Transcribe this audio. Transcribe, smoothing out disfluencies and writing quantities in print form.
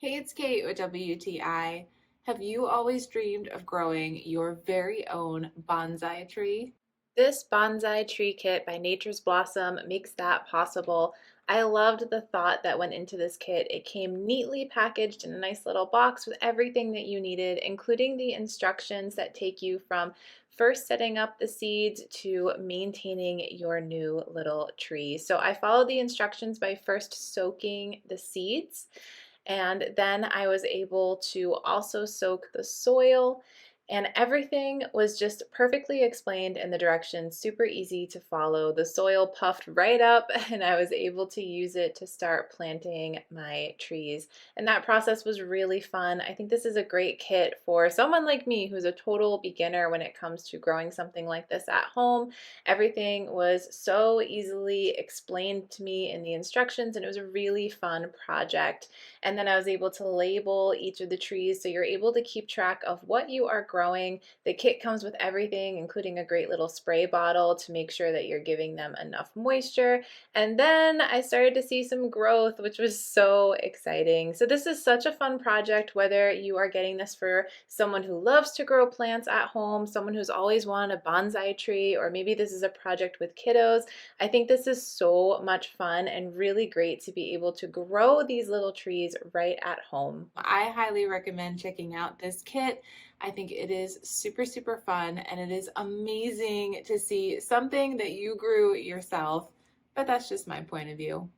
Hey, it's Kate with WTI. Have you always dreamed of growing your very own bonsai tree? This bonsai tree kit by Nature's Blossom makes that possible. I loved the thought that went into this kit. It came neatly packaged in a nice little box with everything that you needed, including the instructions that take you from first setting up the seeds to maintaining your new little tree. So I followed the instructions by first soaking the seeds, and then I was able to also soak the soil, and everything was just perfectly explained in the directions, super easy to follow. The soil puffed right up, and I was able to use it to start planting my trees. And that process was really fun. I think this is a great kit for someone like me who's a total beginner when it comes to growing something like this at home. Everything was so easily explained to me in the instructions, and it was a really fun project. And then I was able to label each of the trees so you're able to keep track of what you are growing. The kit comes with everything, including a great little spray bottle to make sure that you're giving them enough moisture. And then I started to see some growth, which was so exciting. So this is such a fun project, whether you are getting this for someone who loves to grow plants at home, someone who's always wanted a bonsai tree, or maybe this is a project with kiddos. I think this is so much fun and really great to be able to grow these little trees right at home. I highly recommend checking out this kit. I think it is super, super fun and it is amazing to see something that you grew yourself, but that's just my point of view.